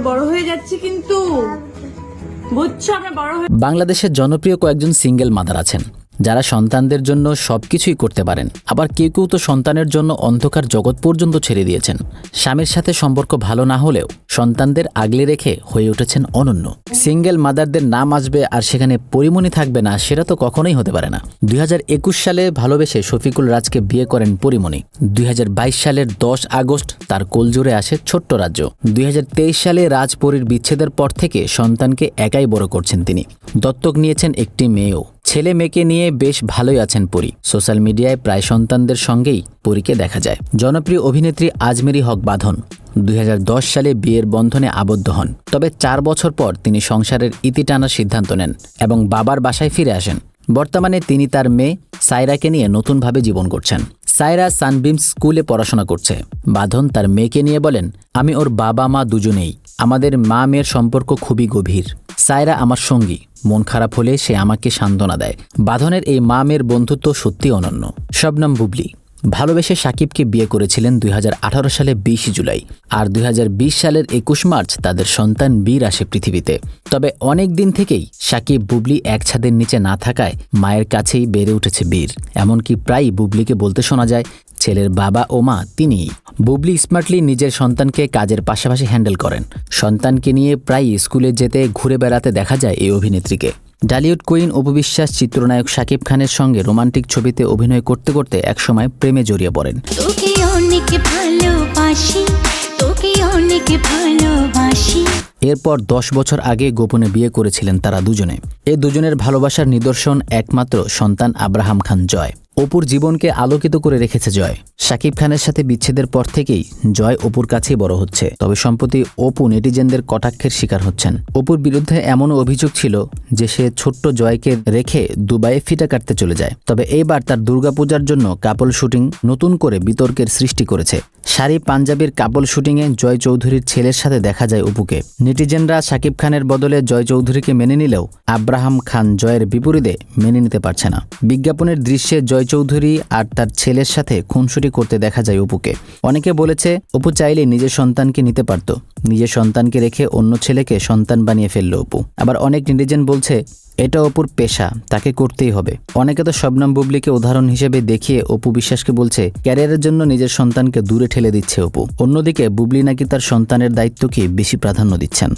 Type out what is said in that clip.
বড় হয়ে যাচ্ছি কিন্তু, বুঝছো আমরা বড় হয়ে। বাংলাদেশের জনপ্রিয় কয়েকজন সিঙ্গেল মাদার আছেন যারা সন্তানদের জন্য সবকিছুই করতে পারেন, আবার কেউ কেউ তো সন্তানের জন্য অন্ধকার জগৎ পর্যন্ত ছেড়ে দিয়েছেন। স্বামীর সাথে সম্পর্ক ভালো না হলেও সন্তানদের আগলে রেখে হয়ে উঠেছেন অনন্য। সিঙ্গেল মাদারদের নাম আসবে আর সেখানে পরিমণি থাকবে না, সেটা তো কখনোই হতে পারে না। 2021 সালে ভালোবেসে শফিকুল রাজকে বিয়ে করেন পরিমণি। 2022 সালের 10 আগস্ট তার কোলজোরে আসে ছোট্ট রাজ্য। 2023 সালে রাজপরীর বিচ্ছেদের পর থেকে সন্তানকে একাই বড় করছেন তিনি। দত্তক নিয়েছেন একটি মেয়েও। ছেলে মেয়েকে নিয়ে বেশ ভালোই আছেন পরী। সোশ্যাল মিডিয়ায় প্রায় সন্তানদের সঙ্গেই পরীকে দেখা যায়। জনপ্রিয় অভিনেত্রী আজমেরি হক বাঁধন 2010 সালে বিয়ের বন্ধনে আবদ্ধ হন। তবে 4 বছর পর তিনি সংসারের ইতি টানার সিদ্ধান্ত নেন এবং বাবার বাসায় ফিরে আসেন। বর্তমানে তিনি তার মেয়ে সায়রাকে নিয়ে নতুনভাবে জীবন করছেন। সায়রা সানবিমস স্কুলে পড়াশোনা করছে। বাঁধন তার মেয়েকে নিয়ে বলেন, আমি ওর বাবা মা দুজনেই। আমাদের মা মেয়ের সম্পর্ক খুবই গভীর। সায়রা আমার সঙ্গী, মন খারাপ হলে সে আমাকে সান্ত্বনা দেয়। বাঁধনের এই মা মেয়ের বন্ধুত্ব সত্যি অনন্য। শবনম বুবলি ভালোবেসে সাকিবকে বিয়ে করেছিলেন 2018 সালে 20 জুলাই, আর 2020 সালের 21 মার্চ তাদের সন্তান বীর আসে পৃথিবীতে। তবে অনেক দিন থেকেই সাকিব বুবলি এক ছাদের নিচে না থাকায় মায়ের কাছেই বেড়ে উঠেছে বীর। এমনকি প্রায়ই বুবলিকে বলতে শোনা যায় ছেলের বাবা ও মা তিনিই। বুবলি স্মার্টলি নিজের সন্তানকে কাজের পাশাপাশি হ্যান্ডেল করেন। সন্তানকে নিয়ে প্রায়ই স্কুলে যেতে ঘুরে বেড়াতে দেখা যায় এই অভিনেত্রীকে। ডালিউড কুইন অপু বিশ্বাস চিত্রনায়ক শাকিব খানের সঙ্গে রোমান্টিক ছবিতে অভিনয় করতে করতে একসময় প্রেমে জড়িয়ে পড়েন। এরপর 10 বছর আগে গোপনে বিয়ে করেছিলেন তারা দুজনে। এই দুজনের ভালোবাসার নিদর্শন একমাত্র সন্তান আব্রাহাম খান জয়। অপুর জীবনকে আলোকিত করে রেখেছে জয়। শাকিব খানের সাথে বিচ্ছেদের পর থেকেই জয় অপুর কাছেই বড় হচ্ছে। তবে সম্প্রতি অপু নেটিজেনদের কটাক্ষের শিকার হচ্ছেন। অপুর বিরুদ্ধে এমনও অভিযোগ ছিল যে সে ছোট্ট জয়কে রেখে দুবাইয়ে ফিতা কাটতে চলে যায়। তবে এইবার তার দুর্গাপূজার জন্য কাপল শুটিং নতুন করে বিতর্কের সৃষ্টি করেছে। শাড়ি পাঞ্জাবির কাপল শুটিংয়ে জয় চৌধুরীর ছেলের সাথে দেখা যায় অপুকে। নেটিজেনরা শাকিব খানের বদলে জয় চৌধুরীকে মেনে নিলেও আব্রাহাম খান জয়ের বিপরীতে মেনে নিতে পারছে না। বিজ্ঞাপনের দৃশ্যে জয় চৌধুরী আর তার ছেলের সাথে খুনসুটি করতে দেখা যায় অপুকে। অনেকে বলেছে অপু চাইলে নিজের সন্তানকে নিতে পারত, নিজের সন্তানকে রেখে অন্য ছেলেকে সন্তান বানিয়ে ফেলল অপু। আবার অনেক নেটিজেন বলছে এটা অপুর পেশা, তাকে করতেই হবে। অনেকে তো শবনম বুবলিকে উদাহরণ হিসেবে দেখিয়ে অপু বিশ্বাসকে বলছে ক্যারিয়ারের জন্য নিজের সন্তানকে দূরে ঠেলে দিচ্ছে অপু। অন্যদিকে বুবলি নাকি তার সন্তানের দায়িত্বকে বেশি প্রাধান্য দিচ্ছেন।